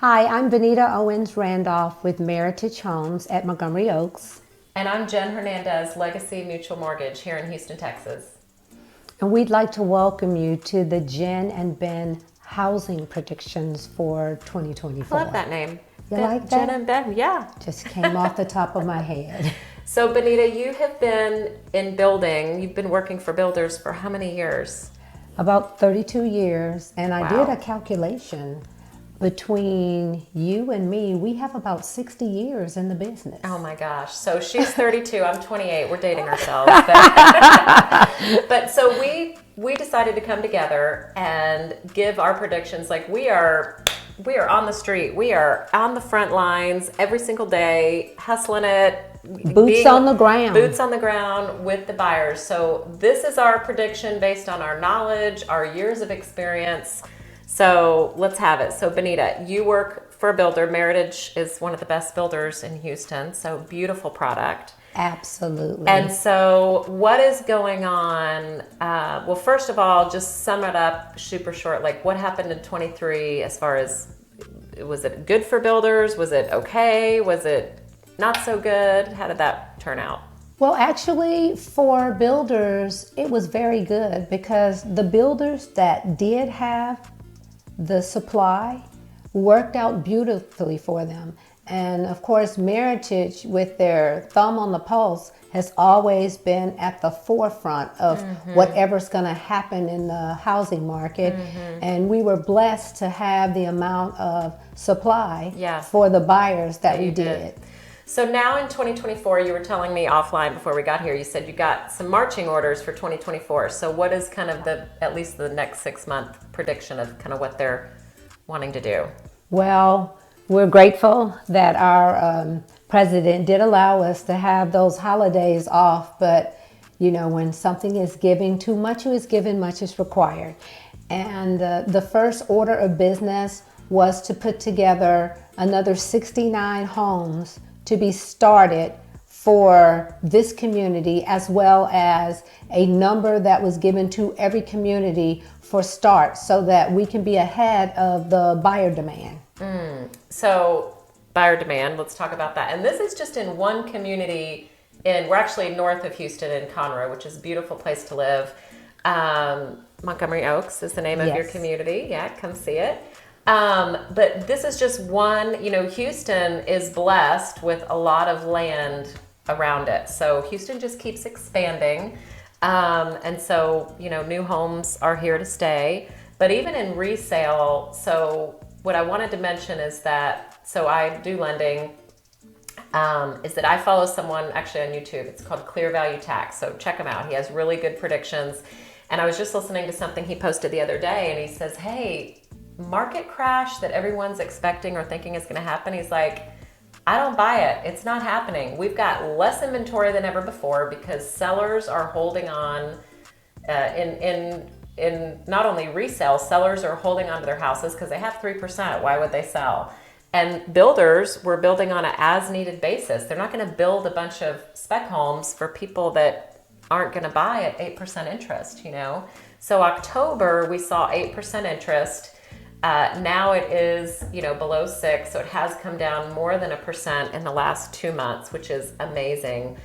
Hi, I'm Benita Owens Randolph with Meritage Homes at Montgomery Oaks. And I'm Jen Hernandez, Legacy Mutual Mortgage here in Houston, Texas. And we'd like to welcome you to the Jen and Ben housing predictions for 2024. I love that name. You like that? Jen and Ben, yeah. Just came off the top of my head. So Benita, you have been in building, you've been working for builders for how many years? About 32 years, and I Wow. did a calculation. Between you and me, we have about 60 years in the business. Oh my gosh. So she's 32, I'm 28. We're dating ourselves. But so we decided to come together and give our predictions. Like we are on the street. We are on the front lines every single day, hustling it. Boots on the ground. Boots on the ground with the buyers. So this is our prediction based on our knowledge, our years of experience. So let's have it. So Benita, you work for a builder. Meritage is one of the best builders in Houston. So beautiful product. Absolutely. And so what is going on? Well, first of all, just sum it up super short. Like what happened in 23 as far as, was it good for builders? Was it okay? Was it not so good? How did that turn out? Well, actually, for builders, it was very good because the builders that did have the supply worked out beautifully for them. And of course, Meritage, with their thumb on the pulse, has always been at the forefront of whatever's going to happen in the housing market. And we were blessed to have the amount of supply for the buyers that we did. So now in 2024, you were telling me offline before we got here, you said you got some marching orders for 2024. So what is kind of at least the next 6-month prediction of kind of what they're wanting to do? Well, we're grateful that our president did allow us to have those holidays off, but you know, when something is giving, too much is given, much is required. And the first order of business was to put together another 69 homes to be started for this community, as well as a number that was given to every community for start so that we can be ahead of the buyer demand. So buyer demand, let's talk about that. And this is just in one community we're actually north of Houston in Conroe, which is a beautiful place to live. Montgomery Oaks is the name of your community. Yeah, come see it. But this is just one, you know, Houston is blessed with a lot of land around it. So Houston just keeps expanding. And so, you know, new homes are here to stay. But even in resale, so what I wanted to mention is that, so I do lending, is that I follow someone actually on YouTube. It's called Clear Value Tax. So check him out. He has really good predictions. And I was just listening to something he posted the other day, and he says, hey, market crash that everyone's expecting or thinking is going to happen. He's like, I don't buy it. It's not happening. We've got less inventory than ever before because sellers are holding on in not only resale, sellers are holding on to their houses because they have 3%. Why would they sell? And builders were building on an as needed basis. They're not going to build a bunch of spec homes for people that aren't going to buy at 8% interest, you know? So October, we saw 8% interest. Now it is, you know, below 6, so it has come down more than 1% in the last 2 months, which is amazing.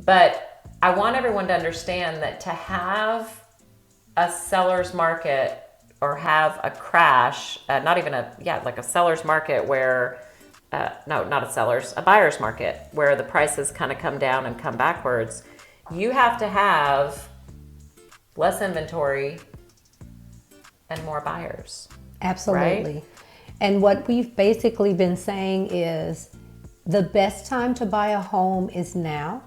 But I want everyone to understand that to have a seller's market or have a crash, like a seller's market where, a buyer's market where the prices kind of come down and come backwards, you have to have less inventory and more buyers. Absolutely. Right? And what we've basically been saying is the best time to buy a home is now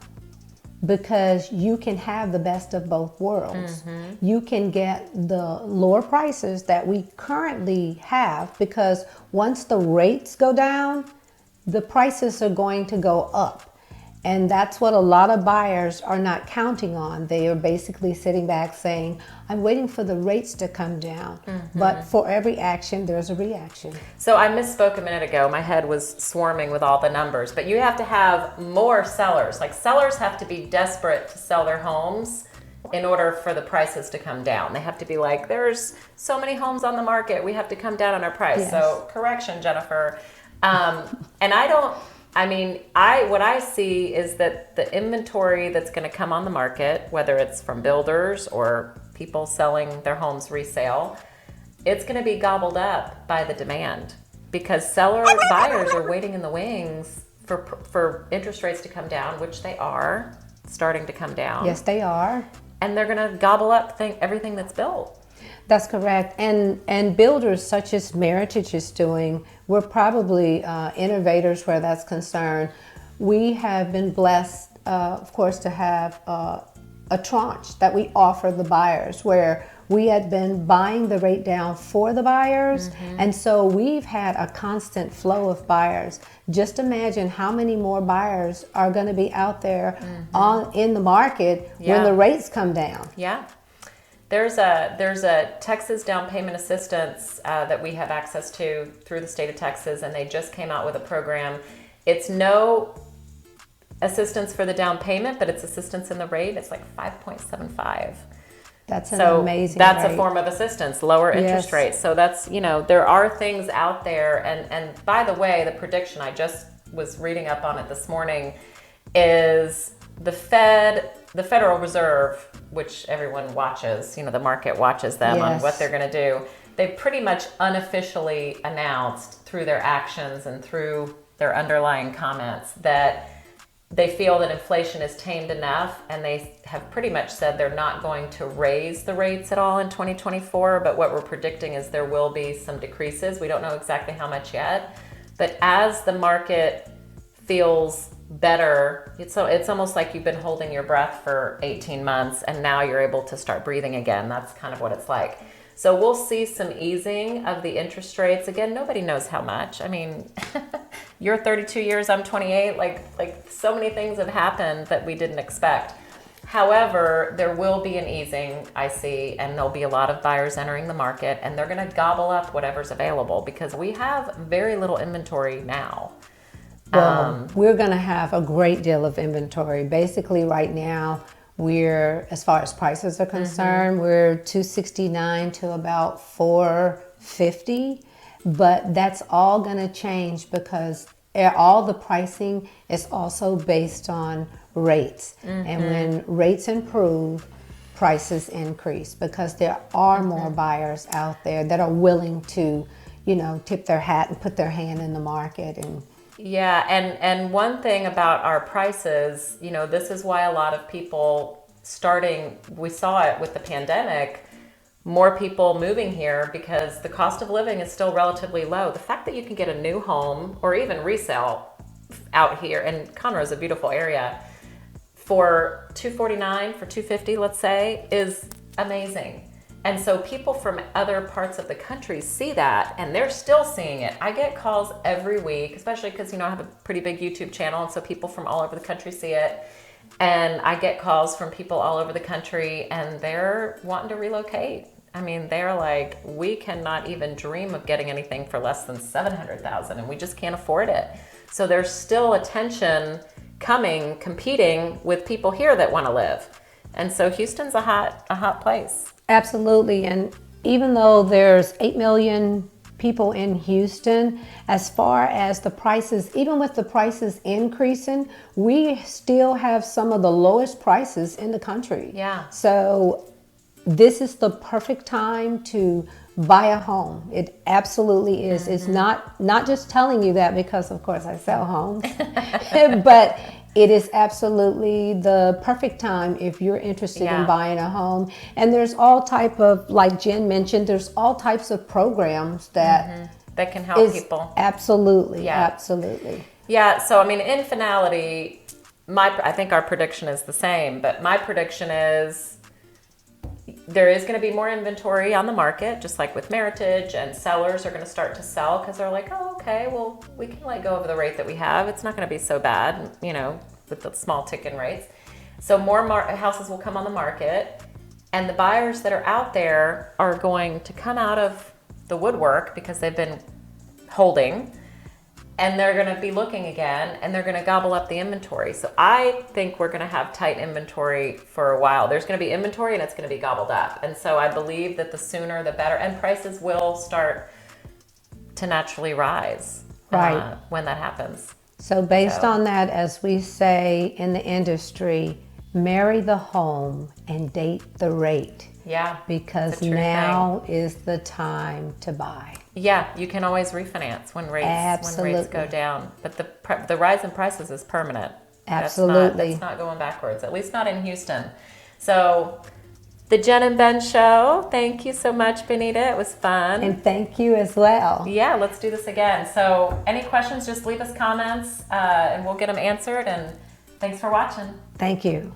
because you can have the best of both worlds. You can get the lower prices that we currently have because once the rates go down, the prices are going to go up. And that's what a lot of buyers are not counting on. They are basically sitting back saying, I'm waiting for the rates to come down. But for every action, there's a reaction. So I misspoke a minute ago. My head was swarming with all the numbers. But you have to have more sellers. Like sellers have to be desperate to sell their homes in order for the prices to come down. They have to be like, there's so many homes on the market, we have to come down on our price. Yes. So correction, Jennifer. And what I see is that the inventory that's going to come on the market, whether it's from builders or people selling their homes resale, it's going to be gobbled up by the demand, because buyers are waiting in the wings for interest rates to come down, which they are starting to come down. Yes, they are. And they're going to gobble up everything that's built. That's correct. And builders such as Meritage is doing, we're probably innovators where that's concerned. We have been blessed, of course, to have a tranche that we offer the buyers, where we had been buying the rate down for the buyers. And so we've had a constant flow of buyers. Just imagine how many more buyers are going to be out there in the market when the rates come down. Yeah. There's a Texas down payment assistance that we have access to through the state of Texas, and they just came out with a program. It's no assistance for the down payment, but it's assistance in the rate. It's like 5.75. That's an amazing that's rate. A form of assistance, lower interest rates. So that's, there are things out there. And by the way, the prediction, I just was reading up on it this morning, is the Federal Reserve, which everyone watches, the market watches them on what they're going to do. They pretty much unofficially announced through their actions and through their underlying comments that they feel that inflation is tamed enough, and they have pretty much said they're not going to raise the rates at all in 2024. But what we're predicting is there will be some decreases. We don't know exactly how much yet, but as the market feels better, it's almost like you've been holding your breath for 18 months and now you're able to start breathing again. That's kind of what it's like. So we'll see some easing of the interest rates. Again, nobody knows how much. I mean, you're 32 years, I'm 28. Like so many things have happened that we didn't expect. However, there will be an easing, I see, and there'll be a lot of buyers entering the market, and they're going to gobble up whatever's available, because we have very little inventory now. Well, we're going to have a great deal of inventory. Basically, right now, as far as prices are concerned, we're $269 to about $450, but that's all going to change because all the pricing is also based on rates. And when rates improve, prices increase, because there are more buyers out there that are willing to, tip their hat and put their hand in the market. Yeah, and one thing about our prices, this is why a lot of people we saw it with the pandemic, more people moving here, because the cost of living is still relatively low. The fact that you can get a new home or even resale out here, and Conroe is a beautiful area, for $249, for $250, let's say, is amazing. And so people from other parts of the country see that, and they're still seeing it. I get calls every week, especially because, I have a pretty big YouTube channel, and so people from all over the country see it. And I get calls from people all over the country, and they're wanting to relocate. I mean, they're like, we cannot even dream of getting anything for less than $700,000, and we just can't afford it. So there's still attention competing with people here that want to live. And so Houston's a hot place. Absolutely. And even though there's 8 million people in Houston, as far as the prices, even with the prices increasing, we still have some of the lowest prices in the country. Yeah. So this is the perfect time to buy a home. It absolutely is. It's not just telling you that because, of course, I sell homes, but it is absolutely the perfect time if you're interested in buying a home. And there's all type of, like Jen mentioned, there's all types of programs that can help people. Absolutely, absolutely. Yeah, so in finality, I think our prediction is the same, but my prediction is there is going to be more inventory on the market, just like with Meritage, and sellers are going to start to sell because they're like, oh, okay, well, we can let go of the rate that we have. It's not going to be so bad, with the small ticket rates. So more houses will come on the market, and the buyers that are out there are going to come out of the woodwork because they've been holding, and they're going to be looking again, and they're going to gobble up the inventory. So I think we're going to have tight inventory for a while. There's going to be inventory, and it's going to be gobbled up. And so I believe that the sooner the better, and prices will start to naturally rise when that happens. So based on that, as we say in the industry, marry the home and date the rate. Yeah. Because now is the time to buy. Yeah, you can always refinance when rates go down. But the rise in prices is permanent. Absolutely. That's not going backwards, at least not in Houston. So the Jen and Ben show, thank you so much, Benita. It was fun. And thank you as well. Yeah, let's do this again. So any questions, just leave us comments and we'll get them answered. And thanks for watching. Thank you.